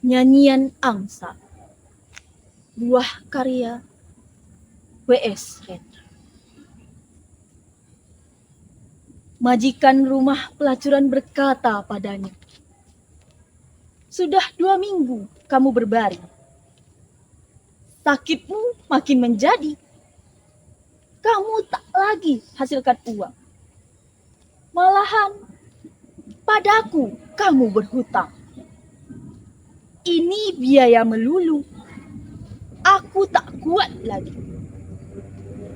Nyanyian Angsa, buah karya W.S. Rendra. Majikan rumah pelacuran berkata padanya, "Sudah 2 minggu kamu berbaring. Sakitmu makin menjadi. Kamu tak lagi hasilkan uang. Malahan padaku kamu berhutang. Ini biaya melulu. Aku tak kuat lagi.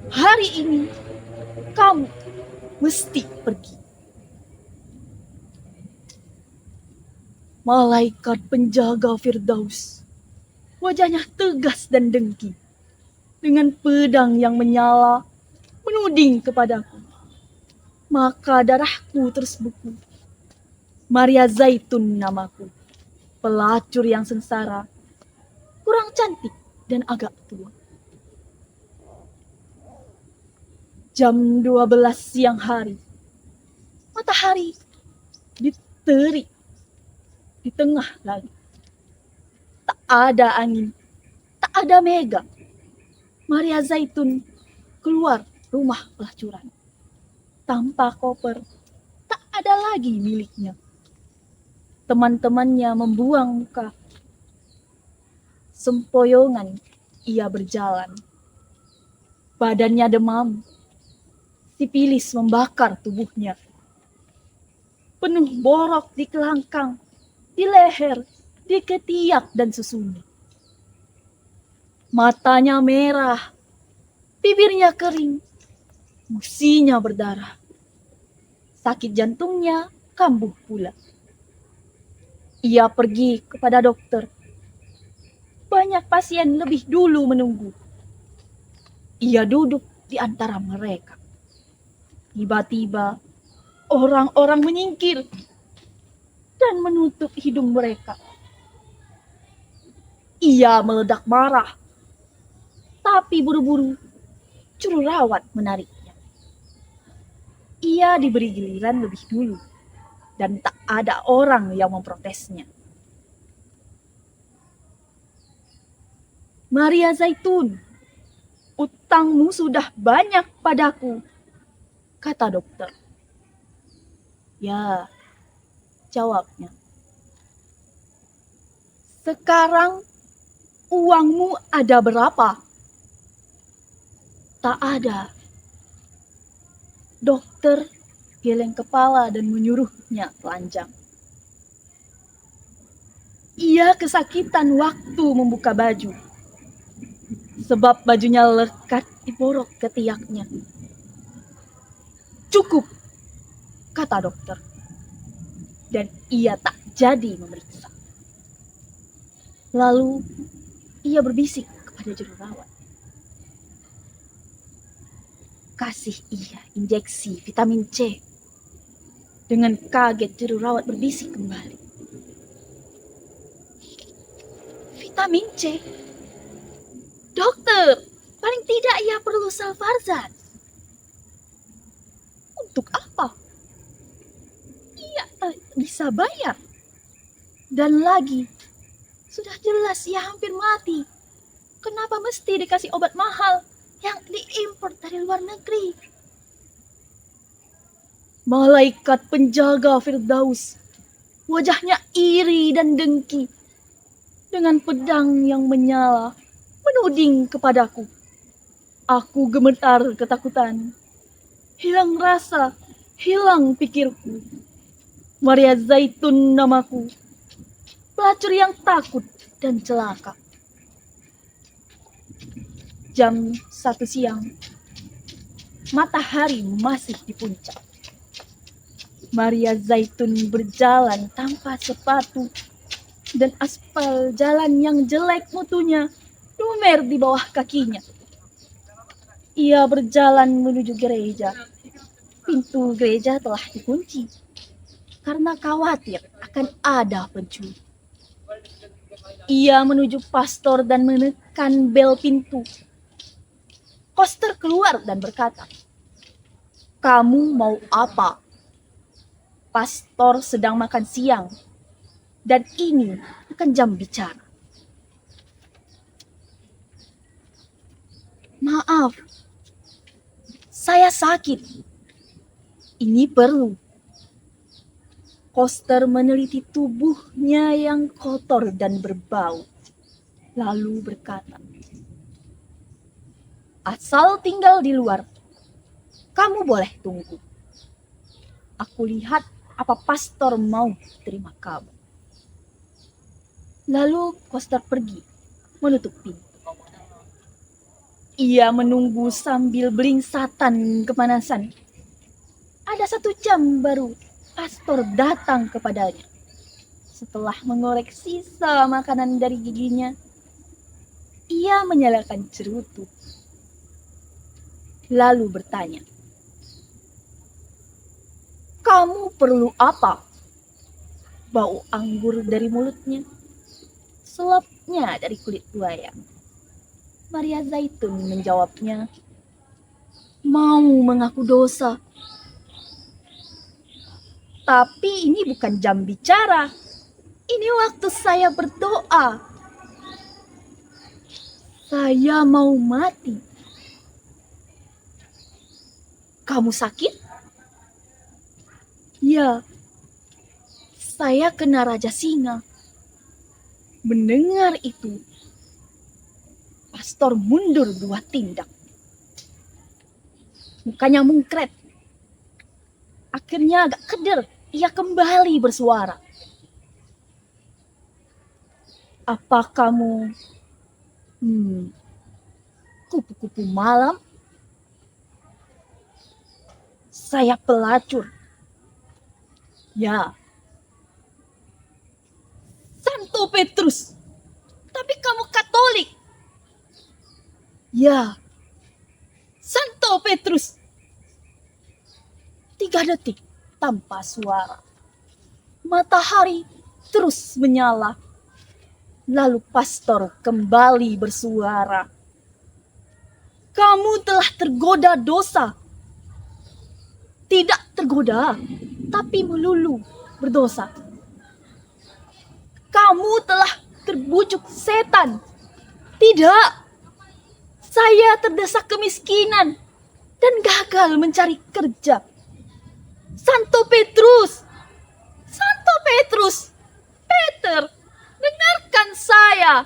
Hari ini kamu mesti pergi." Malaikat penjaga Firdaus, wajahnya tegas dan dengki, dengan pedang yang menyala menuding kepadaku. Maka darahku terus beku. Maria Zaitun namaku, pelacur yang sengsara, kurang cantik dan agak tua. Jam 12 siang hari, matahari diterik di tengah langit. Tak ada angin, tak ada mega. Maria Zaitun keluar rumah pelacuran. Tanpa koper, tak ada lagi miliknya. Teman-temannya membuang muka. Sempoyongan ia berjalan. Badannya demam. Sipilis membakar tubuhnya. Penuh borok di kelangkang, di leher, di ketiak dan susunya. Matanya merah, bibirnya kering, gusinya berdarah. Sakit jantungnya kambuh pula. Ia pergi kepada dokter. Banyak pasien lebih dulu menunggu. Ia duduk di antara mereka. Tiba-tiba orang-orang menyingkir dan menutup hidung mereka. Ia meledak marah, tapi buru-buru jururawat menariknya. Ia diberi giliran lebih dulu dan tak ada orang yang memprotesnya. "Maria Zaitun, utangmu sudah banyak padaku," kata dokter. "Ya," jawabnya. "Sekarang uangmu ada berapa?" "Tak ada." Dokter geleng kepala dan menyuruhnya telanjang. Ia kesakitan waktu membuka baju, sebab bajunya lekat diborok ketiaknya. "Cukup," kata dokter. Dan ia tak jadi memeriksa. Lalu ia berbisik kepada jururawat. "Kasih ia injeksi vitamin C." Dengan kaget jururawat berbisik kembali. "Vitamin C? Dokter, paling tidak ia perlu Salvarzan." "Untuk apa? Ia tak bisa bayar. Dan lagi, sudah jelas ia hampir mati. Kenapa mesti dikasih obat mahal yang diimpor dari luar negeri?" Malaikat penjaga Firdaus, wajahnya iri dan dengki, dengan pedang yang menyala menuding kepadaku. Aku gemetar ketakutan. Hilang rasa, hilang pikirku. Maria Zaitun namaku, pelacur yang takut dan celaka. Jam 1 siang, matahari masih di puncak. Maria Zaitun berjalan tanpa sepatu, dan aspal jalan yang jelek mutunya lumer di bawah kakinya. Ia berjalan menuju gereja. Pintu gereja telah dikunci karena khawatir akan ada pencuri. Ia menuju pastor dan menekan bel pintu. Koster keluar dan berkata, "Kamu mau apa?" Pastor sedang makan siang. Dan ini bukan jam bicara. Maaf, saya sakit. Ini perlu. Koster meneliti tubuhnya yang kotor dan berbau, lalu berkata, asal tinggal di luar, kamu boleh tunggu. Aku lihat apa pastor mau terima kamu. Lalu Koster pergi, menutup pintu. Ia menunggu sambil belingsatan kepanasan. Ada 1 jam baru pastor datang kepadanya. Setelah mengorek sisa makanan dari giginya, ia menyalakan cerutu. Lalu bertanya, kamu perlu apa? Bau anggur dari mulutnya, selapnya dari kulit buaya. Maria Zaitun menjawabnya, mau mengaku dosa. Tapi ini bukan jam bicara. Ini waktu saya berdoa. Saya mau mati. Kamu sakit? Ya, saya kena Raja Singa. Mendengar itu, pastor mundur 2 tindak. Mukanya mungkret. Akhirnya agak keder, ia kembali bersuara. Apa kamu kupu-kupu malam? Saya pelacur. Ya. Santo Petrus. Tapi kamu Katolik. Ya. Santo Petrus. 3 detik tanpa suara. Matahari terus menyala. Lalu pastor kembali bersuara. Kamu telah tergoda dosa. Tidak tergoda, tapi melulu berdosa. Kamu telah terbujuk setan. Tidak. Saya terdesak kemiskinan dan gagal mencari kerja. Santo Petrus. Santo Petrus. Peter, dengarkan saya.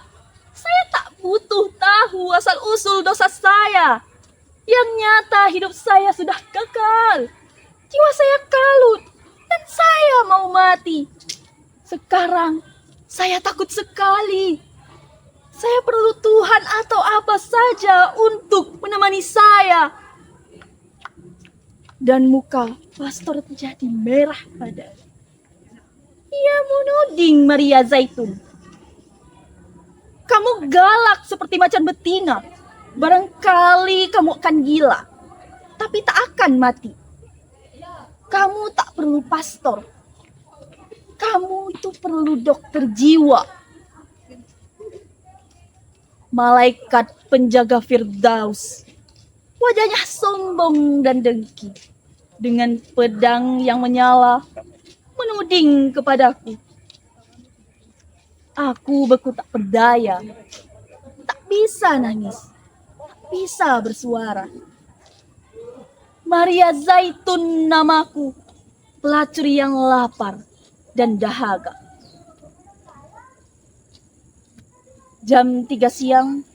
Saya tak butuh tahu asal-usul dosa saya. Yang nyata hidup saya sudah gagal. Jiwa saya kalut dan saya mau mati. Sekarang saya takut sekali. Saya perlu Tuhan atau apa saja untuk menemani saya. Dan muka pastor menjadi merah padanya. Ia menuding Maria Zaitun. Kamu galak seperti macan betina. Barangkali kamu akan gila, tapi tak akan mati. Kamu tak perlu pastor. Kamu itu perlu dokter jiwa. Malaikat penjaga Firdaus, wajahnya sombong dan dengki, dengan pedang yang menyala, menuding kepadaku. Aku beku tak berdaya, tak bisa nangis, tak bisa bersuara. Maria Zaitun namaku, pelacur yang lapar dan dahaga. Jam 3 siang,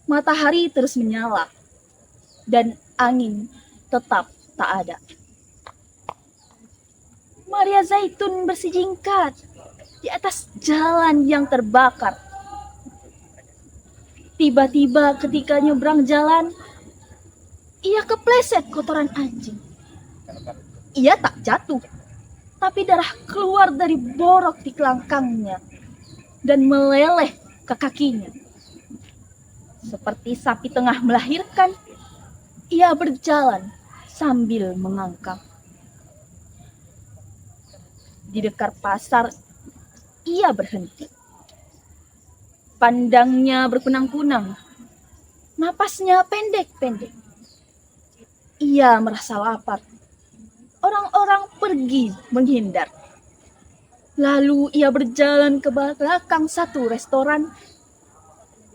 matahari terus menyala dan angin tetap tak ada. Maria Zaitun bersijingkat di atas jalan yang terbakar. Tiba-tiba ketika nyebrang jalan, ia kepleset kotoran anjing. Ia tak jatuh, tapi darah keluar dari borok di kelangkangnya dan meleleh ke kakinya. Seperti sapi tengah melahirkan, ia berjalan sambil mengangkang. Di dekat pasar, ia berhenti. Pandangnya berkunang-kunang, napasnya pendek-pendek. Ia merasa lapar. Orang-orang pergi menghindar. Lalu ia berjalan ke belakang satu restoran.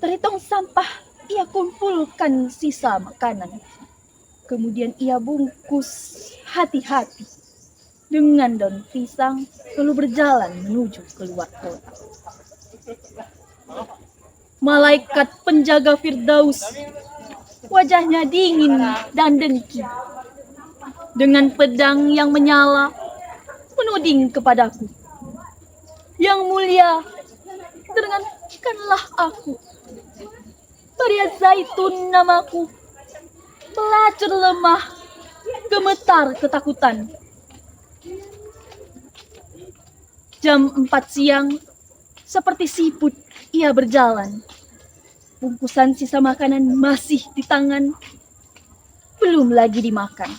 Dari tong sampah ia kumpulkan sisa makanan. Kemudian ia bungkus hati-hati dengan daun pisang, lalu berjalan menuju keluar kota. Malaikat penjaga Firdaus, wajahnya dingin dan dengki. Dengan pedang yang menyala, menuding kepadaku. Yang mulia, dengarkanlah aku. Maria Zaitun namaku. Pelacur lemah, gemetar ketakutan. Jam 4 siang, seperti siput, ia berjalan. Bungkusan sisa makanan masih di tangan, belum lagi dimakan.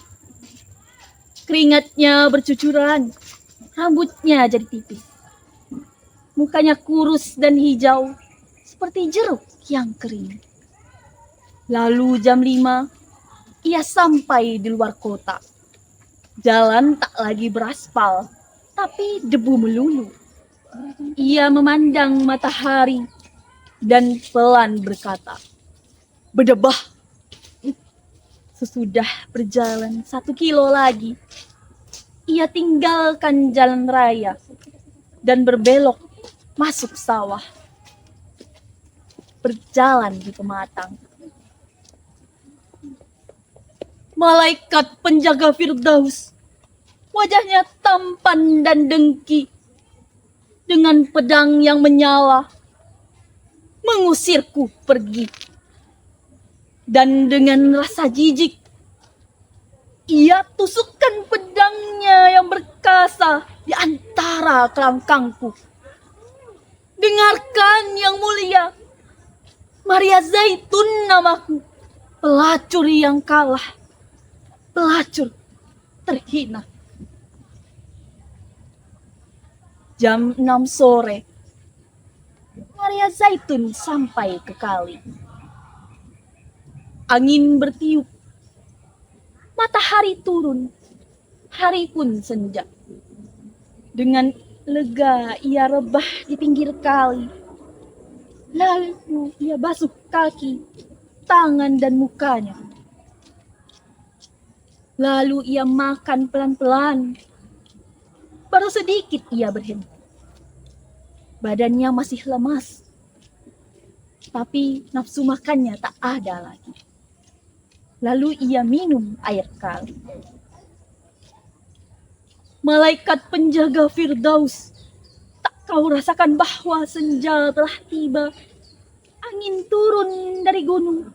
Keringatnya bercucuran, rambutnya jadi tipis. Mukanya kurus dan hijau, seperti jeruk yang kering. Lalu jam 5, ia sampai di luar kota. Jalan tak lagi beraspal, tapi debu melulu. Ia memandang matahari dan pelan berkata, "Berdebah." Sesudah berjalan 1 kilo lagi, ia tinggalkan jalan raya dan berbelok masuk sawah. Berjalan di pematang. Malaikat penjaga Firdaus, wajahnya tampan dan dengki, dengan pedang yang menyala, mengusirku pergi. Dan dengan rasa jijik, ia tusukkan pedangnya yang berkasa di antara kelangkangku. Dengarkan yang mulia, Maria Zaitun namaku, pelacur yang kalah, pelacur terhina. Jam 6 sore, Maria Zaitun sampai ke kali. Angin bertiup, matahari turun, hari pun senja. Dengan lega ia rebah di pinggir kali. Lalu ia basuh kaki, tangan dan mukanya. Lalu ia makan pelan-pelan. Baru sedikit ia berhenti. Badannya masih lemas, tapi nafsu makannya tak ada lagi. Lalu ia minum air kali. Malaikat penjaga Firdaus, tak kau rasakan bahwa senja telah tiba? Angin turun dari gunung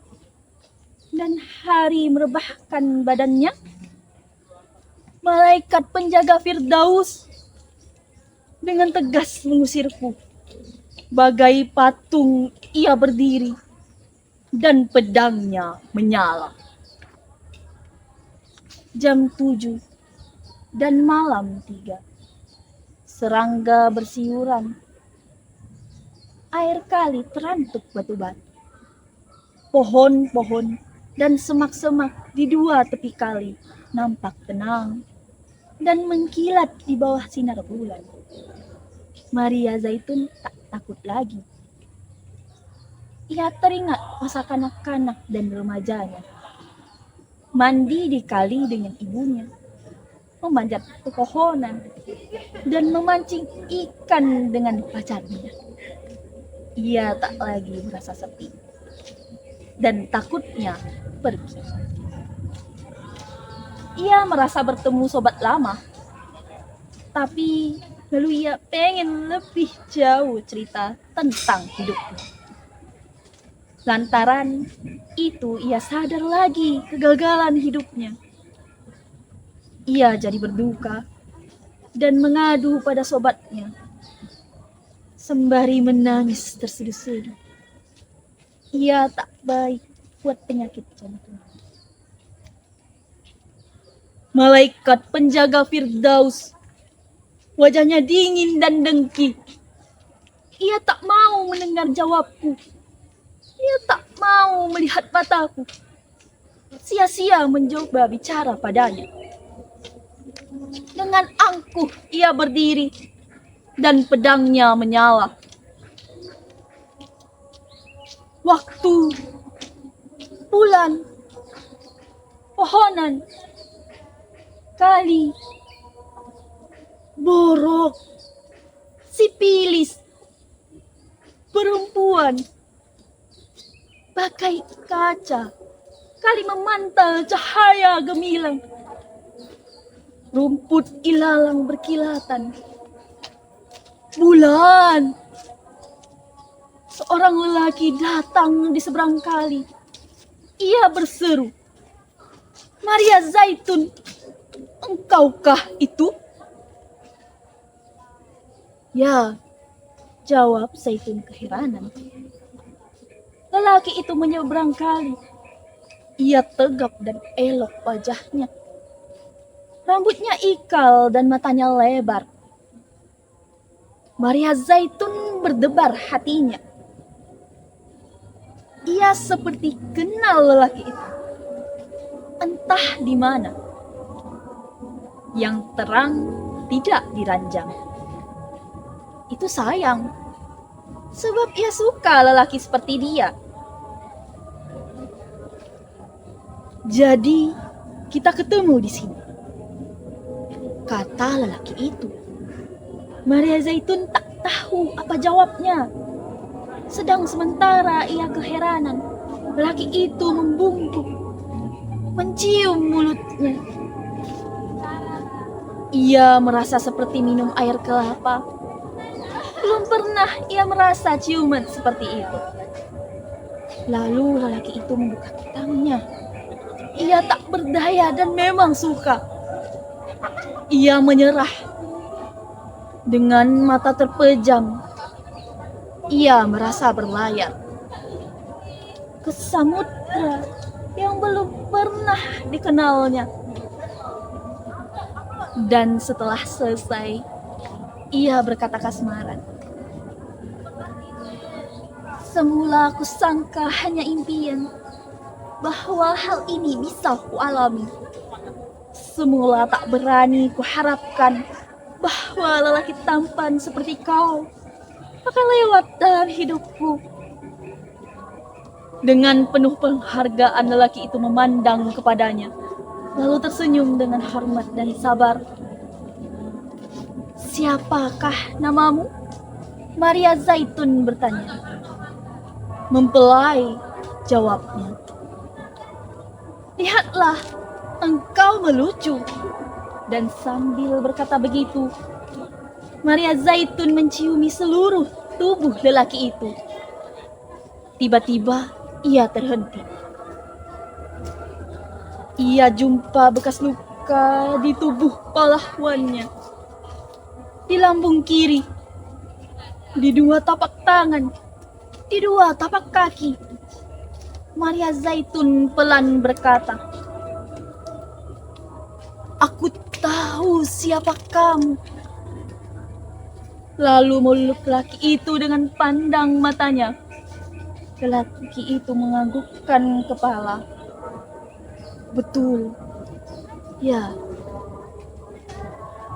dan hari merebahkan badannya. Malaikat penjaga Firdaus dengan tegas mengusirku. Bagai patung ia berdiri dan pedangnya menyala. Jam 7 dan malam 3. Serangga bersiuran. Air kali terantuk batu-batu. Pohon-pohon dan semak-semak di dua tepi kali nampak tenang dan mengkilat di bawah sinar bulan. Maria Zaitun tak takut lagi. Ia teringat masa kanak-kanak dan remajanya. Mandi di kali dengan ibunya, memanjat pepohonan, dan memancing ikan dengan pacarnya. Ia tak lagi merasa sepi, dan takutnya pergi. Ia merasa bertemu sobat lama, tapi lalu ia pengen lebih jauh cerita tentang hidupnya. Lantaran itu ia sadar lagi kegagalan hidupnya. Ia jadi berduka dan mengadu pada sobatnya. Sembari menangis terseduh-seduh. Ia tak baik buat penyakit jantung. Malaikat penjaga Firdaus, wajahnya dingin dan dengki. Ia tak mau mendengar jawabku. Ia tak mau melihat mataku. Sia-sia mencoba bicara padanya. Dengan angkuh ia berdiri dan pedangnya menyala. Waktu, bulan, pohonan, kali, borok, sipilis, perempuan, bagai kaca, kali memantal cahaya gemilang. Rumput ilalang berkilatan. Bulan. Seorang lelaki datang di seberang kali. Ia berseru, "Maria Zaitun, engkaukah itu?" "Ya," jawab Zaitun keheranan. Lelaki itu menyeberang kali. Ia tegap dan elok wajahnya. Rambutnya ikal dan matanya lebar. Maria Zaitun berdebar hatinya. Ia seperti kenal lelaki itu. Entah di mana. Yang terang tidak diranjang. Itu sayang. Sebab ia suka lelaki seperti dia. "Jadi kita ketemu di sini," kata lelaki itu. Maria Zaitun tak tahu apa jawabnya. Sedang sementara ia keheranan, lelaki itu membungkuk, mencium mulutnya. Ia merasa seperti minum air kelapa. Belum pernah ia merasa ciuman seperti itu. Lalu lelaki itu membuka tangannya. Ia tak berdaya dan memang suka. Ia menyerah. Dengan mata terpejam, ia merasa berlayar ke samudra yang belum pernah dikenalnya. Dan setelah selesai, ia berkata kasmaran, "Semula aku sangka hanya impian, bahwa hal ini bisa kualami. Semula tak berani kuharapkan bahwa lelaki tampan seperti kau akan lewat dalam hidupku." Dengan penuh penghargaan lelaki itu memandang kepadanya, lalu tersenyum dengan hormat dan sabar. "Siapakah namamu?" Maria Zaitun bertanya. "Mempelai," jawabnya. "Lihatlah, engkau melucu." Dan sambil berkata begitu, Maria Zaitun menciumi seluruh tubuh lelaki itu. Tiba-tiba ia terhenti. Ia jumpa bekas luka di tubuh pahlawannya, di lambung kiri, di dua tapak tangan, di dua tapak kaki. Maria Zaitun pelan berkata, "Aku tahu siapa kamu." Lalu meluk laki itu dengan pandang matanya. Lelaki itu menganggukkan kepala. "Betul, ya,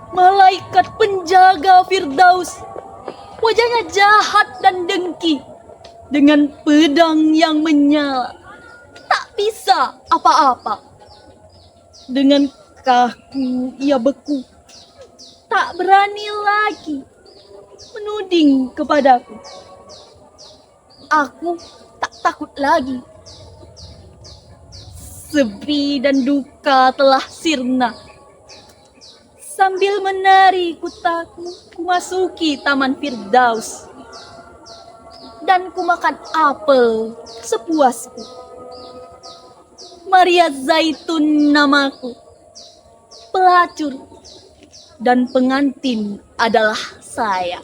malaikat penjaga Firdaus. Wajahnya jahat dan dengki, dengan pedang yang menyala. Tak bisa apa-apa. Dengan kaku ia beku. Tak berani lagi menuding kepadaku. Aku tak takut lagi. Sepi dan duka telah sirna. Sambil menari ku masuki taman Firdaus. Dan ku makan apel sepuasku. Maria Zaitun namaku. Pelacur dan pengantin adalah saya."